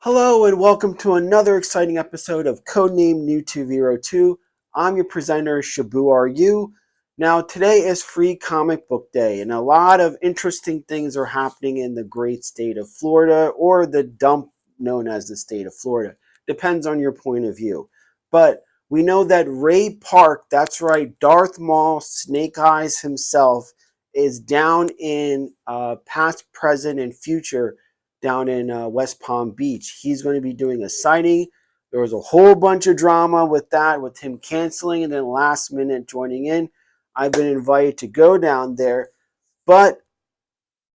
Hello and welcome to another exciting episode of Codename New202. I'm your presenter, Shabu RU. Now today is Free Comic Book Day and a lot of interesting things are happening in the great state of Florida, or the dump known as the state of Florida. Depends on your point of view. But we know that Ray Park, that's right, Darth Maul, Snake Eyes himself, is down in past, present, and future down in West Palm Beach. He's going to be doing a signing. There was a whole bunch of drama with that, with him canceling and then last minute joining in. I've been invited to go down there, but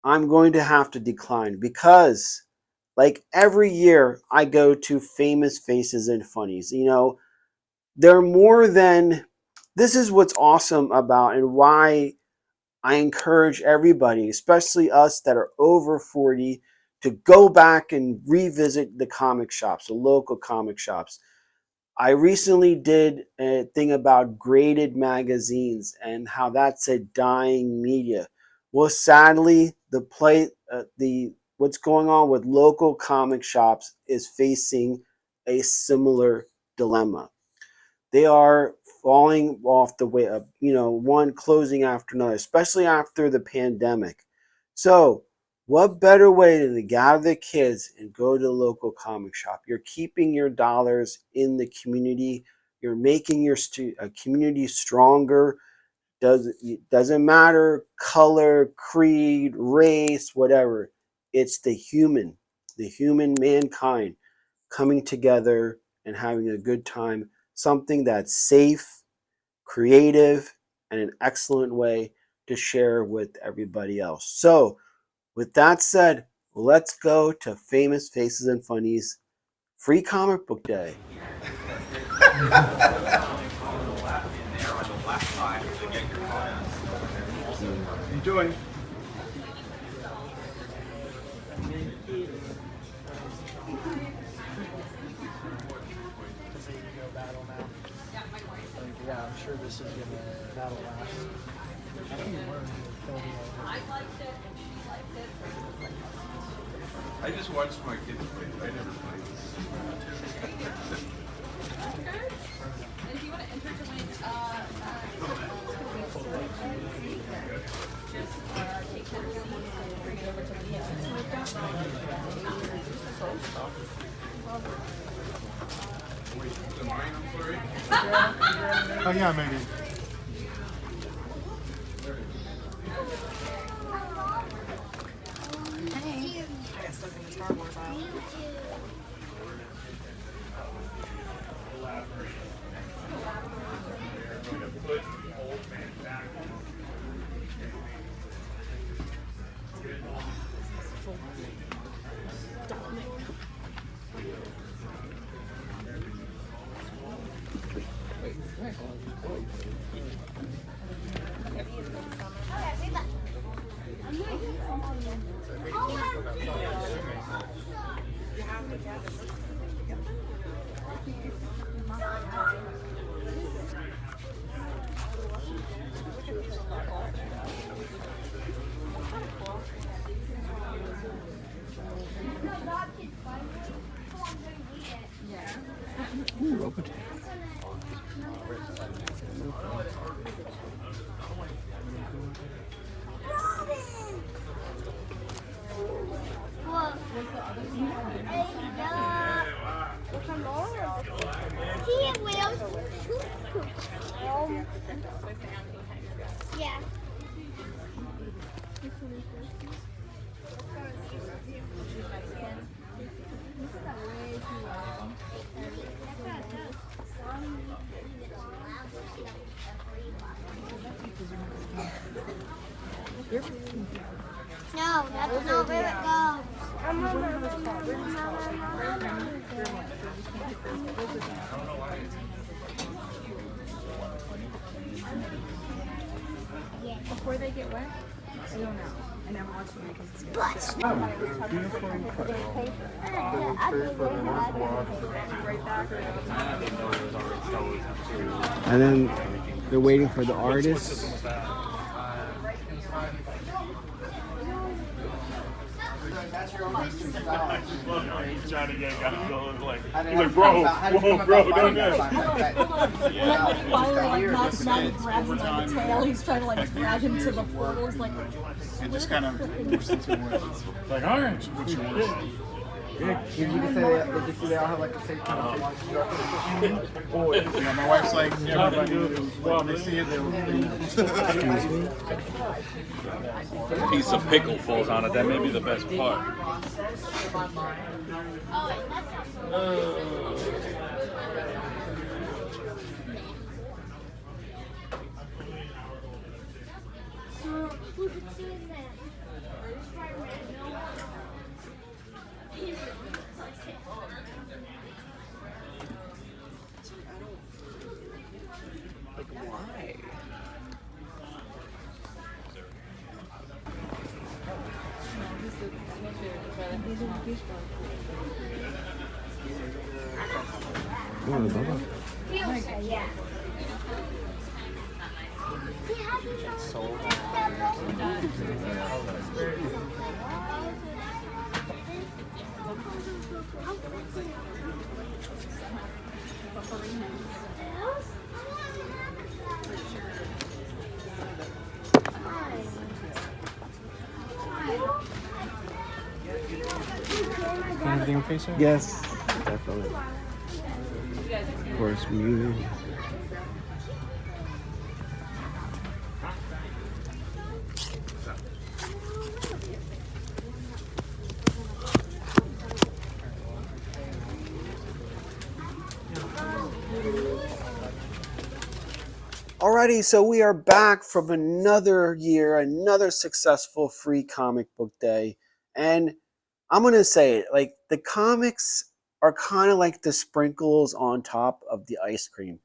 I'm going to have to decline because, like every year, I go to Famous Faces and Funnies. You know, they're more than, this is what's awesome about and why I encourage everybody, especially us that are over 40, to go back and revisit the comic shops, the local comic shops. I recently did a thing about graded magazines and how that's a dying media. Well, sadly, what's going on with local comic shops is facing a similar dilemma. They are falling off the way up, one closing after another, especially after the pandemic. So, what better way than to gather the kids and go to the local comic shop? You're keeping your dollars in the community. You're making your community stronger. Doesn't matter color, creed, race, whatever. It's the human mankind coming together and having a good time. Something that's safe, creative, and an excellent way to share with everybody else. So, with that said, let's go to Famous Faces and Funnies Free Comic Book Day. Enjoy. Yeah, I'm sure this is gonna battle last. I think you learned filming over. I liked it and she liked it. I just watched my kids play. I never played this. And if you want to enter to win, just take your receipt and bring it over to me. Wait, is it mine? I'm sorry. Oh yeah, maybe. Yeah. No, that's not where it goes. Before they get wet? I don't know. I never watched them because it's good. And then they're waiting for the artists. Trying to get guys going like, bro, don't do it. And then finally, like, not grabs him by the tail. He's trying to like drag him to the portal. He's like, and just kind of moves into it. Like, orange, which you want. Did you say they all have like the same kind of Boy, my wife's like, everybody, when they see it, they'll. A piece of pickle falls on it. That may be the best part. Who could see that? Yeah. Anything okay, sir? Yes, definitely. Of course, muted. Alrighty, so we are back from another year, another successful free comic book day. And I'm going to say it, like the comics are kind of like the sprinkles on top of the ice cream.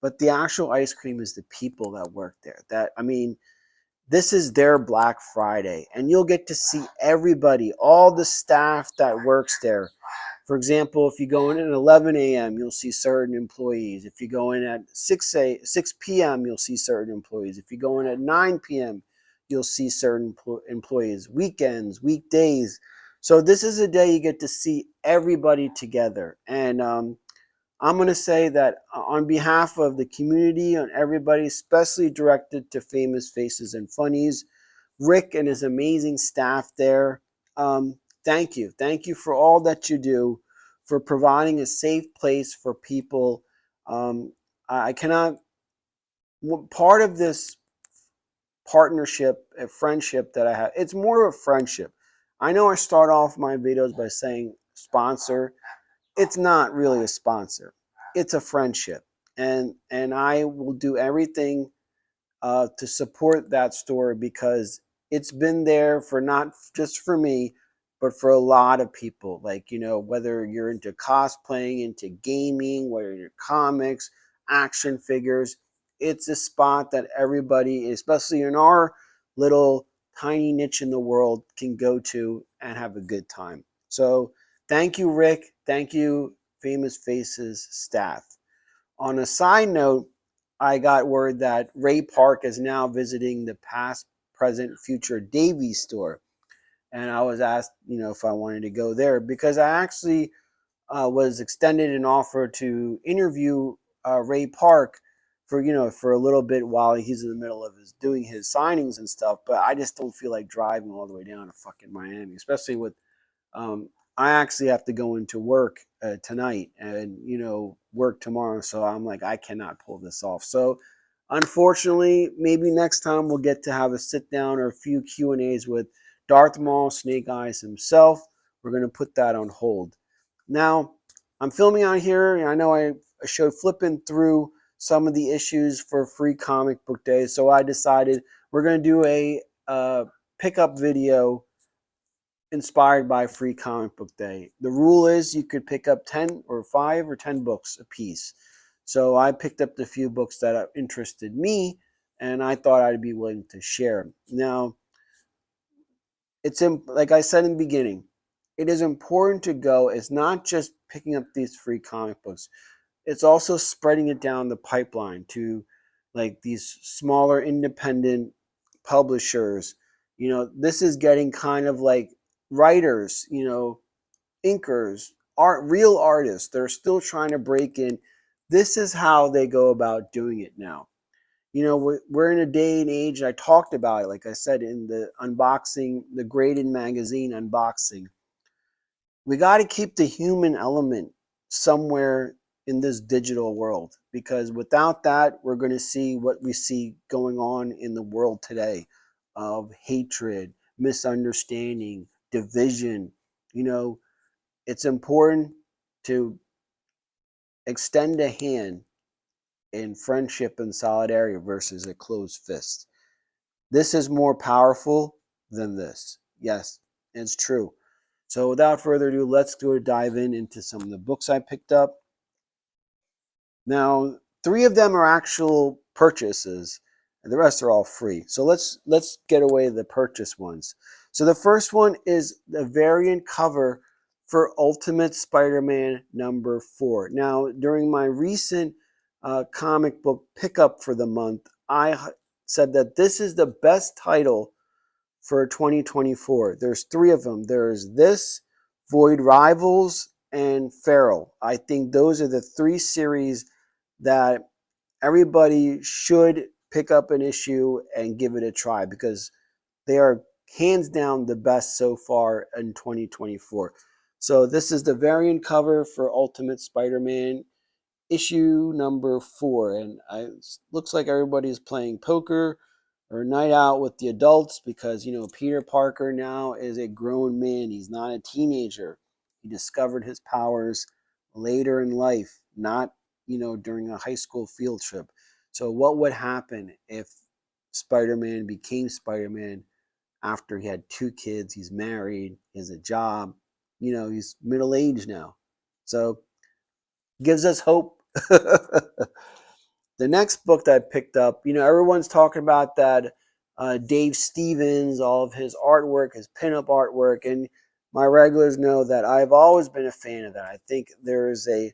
But the actual ice cream is the people that work there. This is their Black Friday, and you'll get to see everybody, all the staff that works there. For example, if you go in at 11 a.m., you'll see certain employees. If you go in at 6 p.m., you'll see certain employees. If you go in at 9 p.m., you'll see certain employees. Weekends, weekdays. So this is a day you get to see everybody together. And I'm going to say that on behalf of the community and everybody, especially directed to Famous Faces and Funnies, Rick and his amazing staff there, thank you. Thank you for all that you do, for providing a safe place for people. I cannot, part of this partnership, a friendship that I have, it's more of a friendship. I know I start off my videos by saying sponsor. It's not really a sponsor. It's a friendship. And I will do everything to support that store because it's been there for not just for me, but for a lot of people. Like, whether you're into cosplaying, into gaming, whether you're comics, action figures, it's a spot that everybody, especially in our little tiny niche in the world, can go to and have a good time. So thank you, Rick. Thank you, Famous Faces staff. On a side note, I got word that Ray Park is now visiting the Past, Present, Future Davies store. And I was asked, if I wanted to go there because I actually was extended an offer to interview Ray Park for a little bit while he's in the middle of doing his signings and stuff. But I just don't feel like driving all the way down to fucking Miami, especially with I actually have to go into work tonight and work tomorrow. So I'm like, I cannot pull this off. So unfortunately, maybe next time we'll get to have a sit down or a few Q&As with Darth Maul, Snake Eyes himself. We're going to put that on hold. Now, I'm filming out here, and I know I showed flipping through some of the issues for Free Comic Book Day, so I decided we're going to do a pickup video inspired by Free Comic Book Day. The rule is you could pick up 10 or 5 or 10 books a piece. So I picked up the few books that interested me, and I thought I'd be willing to share. Now, like I said in the beginning, it is important to go. It's not just picking up these free comic books. It's also spreading it down the pipeline to like these smaller independent publishers. This is getting kind of like writers, inkers, real artists, they're still trying to break in. This is how they go about doing it now. We're in a day and age, and I talked about it, like I said, in the unboxing, the Graded Magazine unboxing. We got to keep the human element somewhere in this digital world, because without that, we're going to see what we see going on in the world today of hatred, misunderstanding, division. It's important to extend a hand in friendship and solidarity versus a closed fist. This is more powerful than this. Yes, it's true. So without further ado, let's go dive into some of the books I picked up. Now, 3 of them are actual purchases, and the rest are all free. So let's get away the purchase ones. So the first one is the variant cover for Ultimate Spider-Man number 4. Now, during my recent comic book pickup for the month, I said that this is the best title for 2024. There's 3 of them. There's this, Void Rivals, and Feral. I think those are the 3 series that everybody should pick up an issue and give it a try, because they are hands down the best so far in 2024. So this is the variant cover for Ultimate Spider-Man issue number 4, and it looks like everybody's playing poker or night out with the adults, because Peter Parker now is a grown man. He's not a teenager. He discovered his powers later in life, not during a high school field trip. So what would happen if Spider-Man became Spider-Man after he had 2 kids? He's married, he has a job, he's middle-aged now. So gives us hope. The next book that I picked up, everyone's talking about that Dave Stevens, all of his artwork, his pinup artwork, and my regulars know that I've always been a fan of that. I think there is a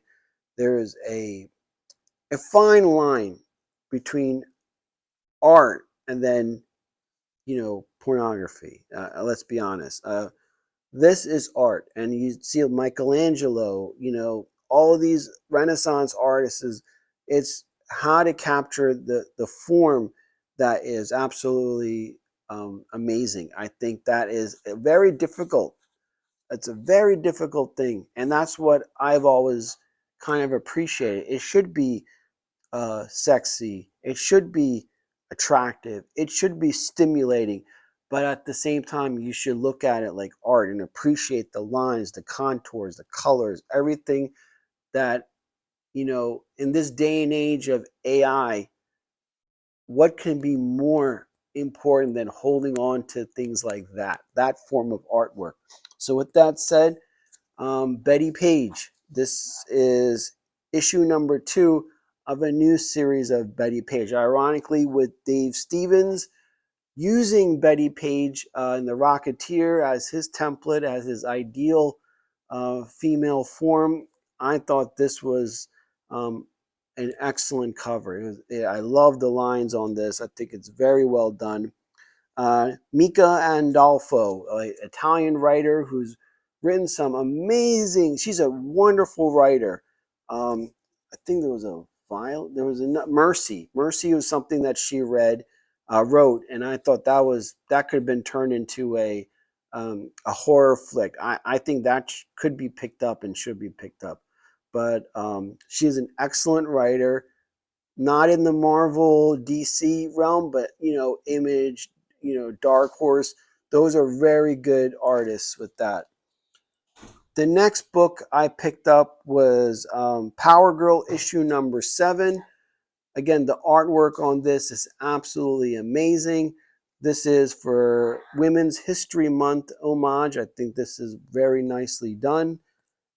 fine line between art and then pornography. Let's be honest. This is art, and you see Michelangelo, all of these Renaissance artists. It's how to capture the form that is absolutely amazing. I think that is very difficult. It's a very difficult thing, and that's what I've always kind of appreciated. It should be sexy. It should be attractive. It should be stimulating. But at the same time, you should look at it like art and appreciate the lines, the contours, the colors, everything that, in this day and age of AI, what can be more important than holding on to things like that form of artwork? So with that said, Betty Page, this is issue number 2 of a new series of Betty Page. Ironically, with Dave Stevens using Betty Page in The Rocketeer as his template, as his ideal female form, I thought this was an excellent cover. I love the lines on this. I think it's very well done. Mika Andolfo, an Italian writer who's written some amazing, she's a wonderful writer. I think there was a Mercy. Mercy was something that she wrote, and I thought that could have been turned into a horror flick. I think that could be picked up and should be picked up. But she's an excellent writer, not in the Marvel DC realm, but Image, Dark Horse. Those are very good artists with that. The next book I picked up was Power Girl issue number 7. Again, the artwork on this is absolutely amazing. This is for Women's History Month homage. I think this is very nicely done.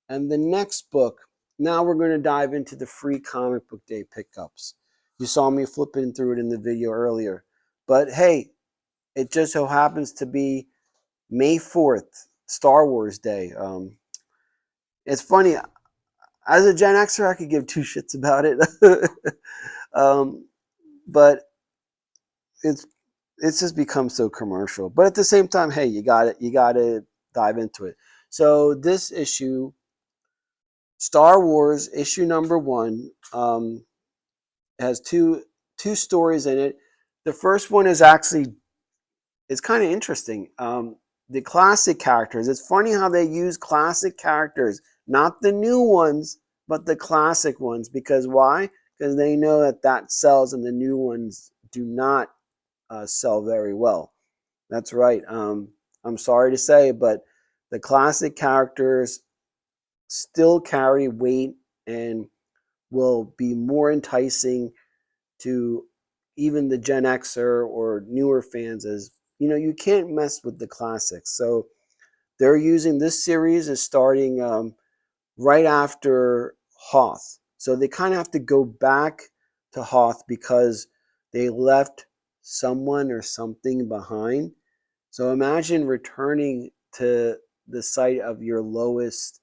And the next book, now we're going to dive into the free comic book day pickups. You saw me flipping through it in the video earlier. But hey, it just so happens to be May 4th, Star Wars Day. It's funny, as a Gen Xer, I could give 2 shits about it. But it's just become so commercial. But at the same time, hey, you got to dive into it. So this issue, Star Wars issue number 1, has two stories in it. The first one is actually, it's kind of interesting. The classic characters. It's funny how they use classic characters, not the new ones, but the classic ones. Because why? Because they know that sells, and the new ones do not sell very well. That's right. I'm sorry to say, but the classic characters still carry weight and will be more enticing to even the GenXer or newer fans. As you can't mess with the classics. So they're using this series is starting right after Hoth. So they kind of have to go back to Hoth because they left someone or something behind. So imagine returning to the site of your worst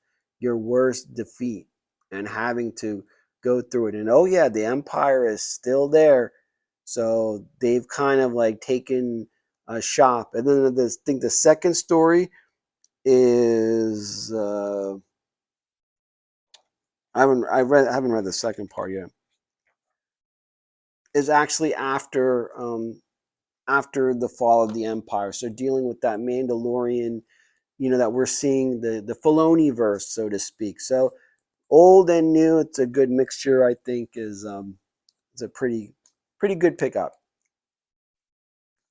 defeat and having to go through it. And oh yeah, the Empire is still there. So they've kind of like taken a shop. And then I think the second story is I haven't read the second part yet. Is actually after the fall of the Empire. So dealing with that Mandalorian, that we're seeing the Filoni verse, so to speak. So old and new, it's a good mixture. I think is a pretty good pickup.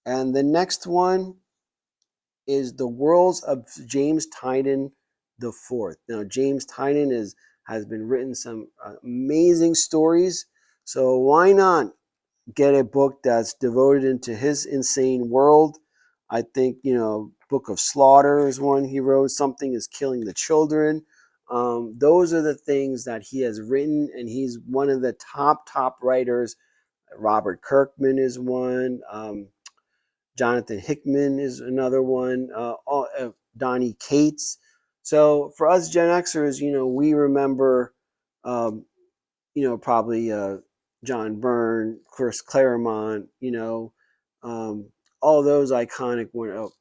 And the next one is The Worlds of James Tynion the Fourth. Now James Tynion has been written some amazing stories. So why not get a book that's devoted into his insane world? I think, Book of Slaughter is one he wrote. Something is Killing the Children. Those are the things that he has written, and he's one of the top writers. Robert Kirkman is one. Jonathan Hickman is another one. Donnie Cates. So for us Gen Xers, we remember, probably John Byrne, Chris Claremont, all those iconic ones,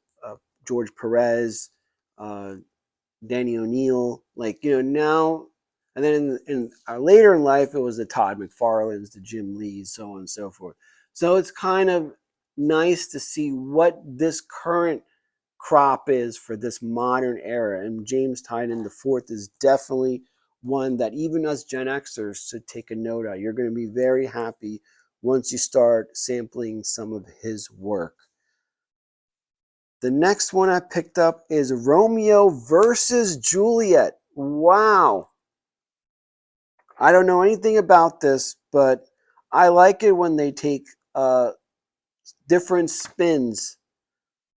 George Perez, Danny O'Neill, now, and then in later in life, it was the Todd McFarlanes, the Jim Lees, so on and so forth. So it's kind of nice to see what this current crop is for this modern era, and James Tynion the Fourth is definitely one that even us Gen Xers should take a note of. You're going to be very happy once you start sampling some of his work. The next one I picked up is Romeo versus Juliet. Wow. I don't know anything about this, but I like it when they take different spins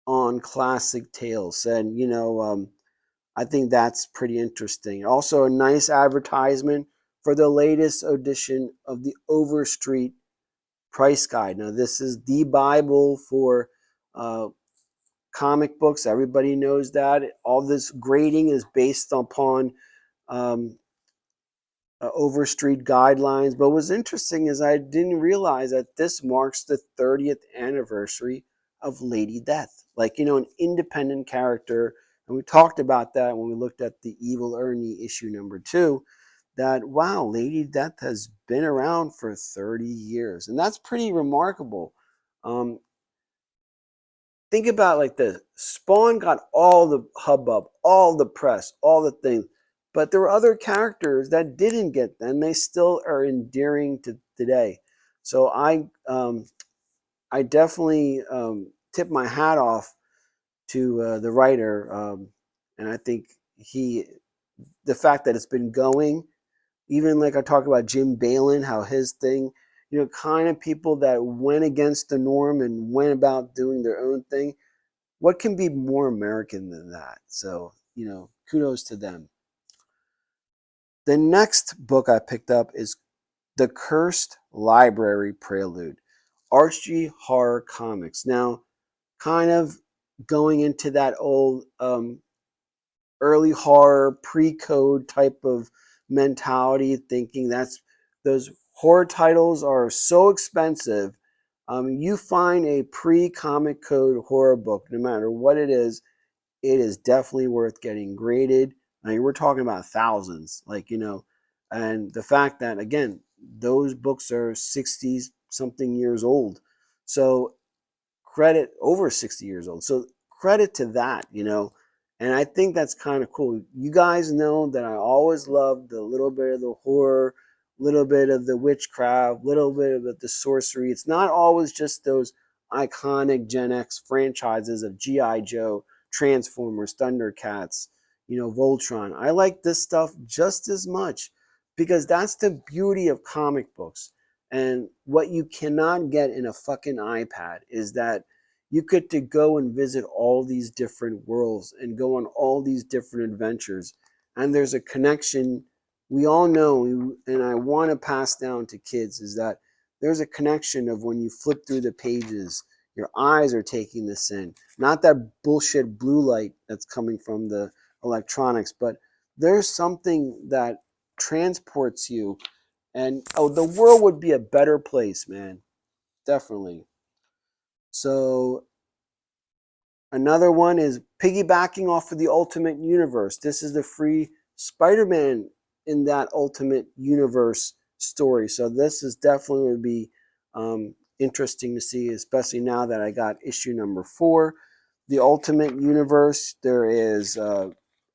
on classic tales. And, I think that's pretty interesting. Also, a nice advertisement for the latest edition of the Overstreet Price Guide. Now, this is the Bible for comic books. Everybody knows that. All this grading is based upon Overstreet guidelines. But what's interesting is I didn't realize that this marks the 30th anniversary of Lady Death. An independent character. And we talked about that when we looked at the Evil Ernie issue number 2, that, wow, Lady Death has been around for 30 years. And that's pretty remarkable. Think about it like this. Spawn got all the hubbub, all the press, all the things. But there were other characters that didn't get them. They still are endearing to today. So I definitely tip my hat off to the writer. And I think the fact that it's been going, even like I talk about Jim Balin, how his thing, kind of people that went against the norm and went about doing their own thing. What can be more American than that? So, kudos to them. The next book I picked up is The Cursed Library Prelude, Archie Horror Comics. Now, kind of going into that old early horror, pre-code type of mentality, thinking those horror titles are so expensive. You find a pre-comic code horror book, no matter what it is, it is definitely worth getting graded. I mean, we're talking about thousands, and the fact that, again, those books are 60 something years old. So credit, over 60 years old. So credit to that. And I think that's kind of cool. You guys know that I always loved the little bit of the horror, little bit of the witchcraft, little bit of the sorcery. It's not always just those iconic Gen X franchises of G.I. Joe, Transformers, Thundercats, Voltron. I like this stuff just as much because that's the beauty of comic books. And what you cannot get in a fucking iPad is that you get to go and visit all these different worlds and go on all these different adventures. And there's a connection we all know, and I want to pass down to kids, is that there's a connection of when you flip through the pages, your eyes are taking this in. Not that bullshit blue light that's coming from the electronics, but there's something that transports you. And the world would be a better place, man. Definitely. So another one is piggybacking off of the Ultimate Universe. This is the free Spider-Man in that Ultimate Universe story. So this is definitely going to be interesting to see, especially now that I got issue number 4. The Ultimate Universe, there is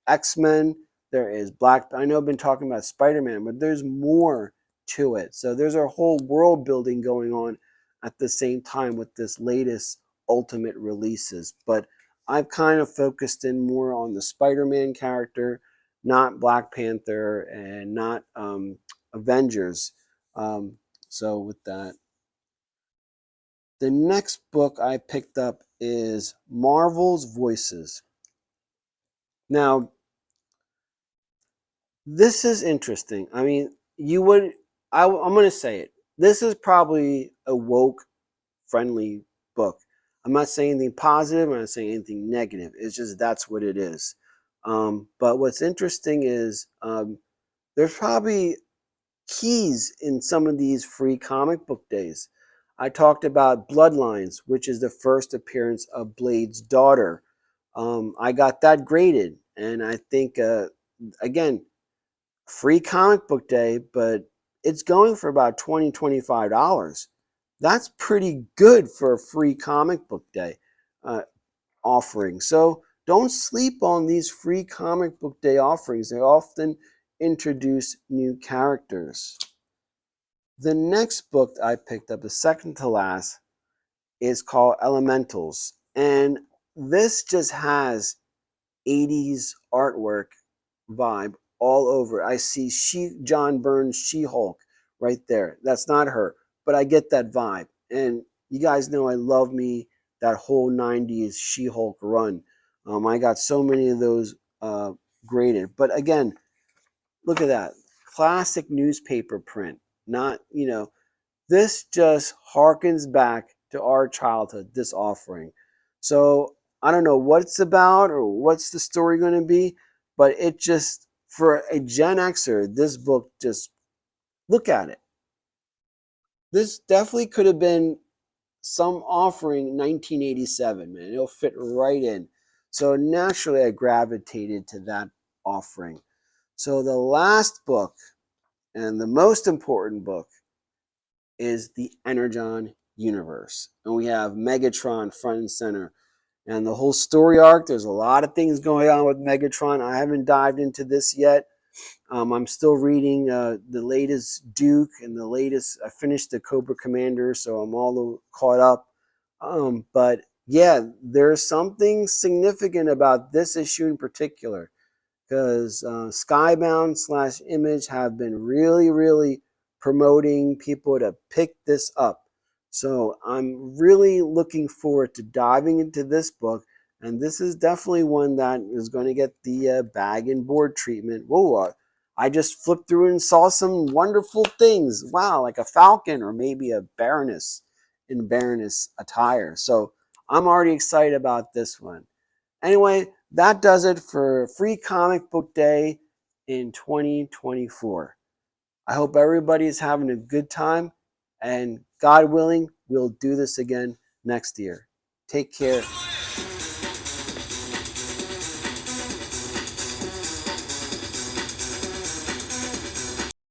X-Men, there is Black. I know I've been talking about Spider-Man, but there's more to it. So there's a whole world building going on at the same time with this latest Ultimate releases. But I've kind of focused in more on the Spider-Man character, not Black Panther and not Avengers. So with that, the next book I picked up is Marvel's Voices. Now, this is interesting. I mean, I'm going to say it. This is probably a woke friendly book. I'm not saying anything positive. I'm not saying anything negative. It's just that's what it is. But what's interesting is there's probably keys in some of these free comic book days. I talked about Bloodlines, which is the first appearance of Blade's daughter. I got that graded, and I think, again, free comic book day, but it's going for about $20, $25. That's pretty good for a free comic book day offering. So don't sleep on these free comic book day offerings. They often introduce new characters. The next book I picked up, the second to last, is called Elementals. And this just has 80s artwork vibe all over. I see John Byrne's She-Hulk right there. That's not her, but I get that vibe. And you guys know I love me that whole 90s She-Hulk run. I got so many of those graded. But again, look at that. Classic newspaper print. Not, this just harkens back to our childhood, this offering. So I don't know what it's about or what's the story going to be, but it just, for a Gen Xer, this book, just look at it. This definitely could have been some offering 1987, man. It'll fit right in. So naturally, I gravitated to that offering. So the last book and the most important book is the Energon universe. And we have Megatron front and center. And the whole story arc, there's a lot of things going on with Megatron. I haven't dived into this yet. I'm still reading the latest Duke and the latest, I finished the Cobra Commander, so I'm all caught up. But yeah, there's something significant about this issue in particular, because Skybound / Image have been really, really promoting people to pick this up. So I'm really looking forward to diving into this book. And this is definitely one that is going to get the bag and board treatment. Whoa, I just flipped through and saw some wonderful things. Wow, like a falcon or maybe a baroness in baroness attire. So I'm already excited about this one. Anyway, that does it for Free Comic Book Day in 2024. I hope everybody is having a good time, and God willing, we'll do this again next year. Take care.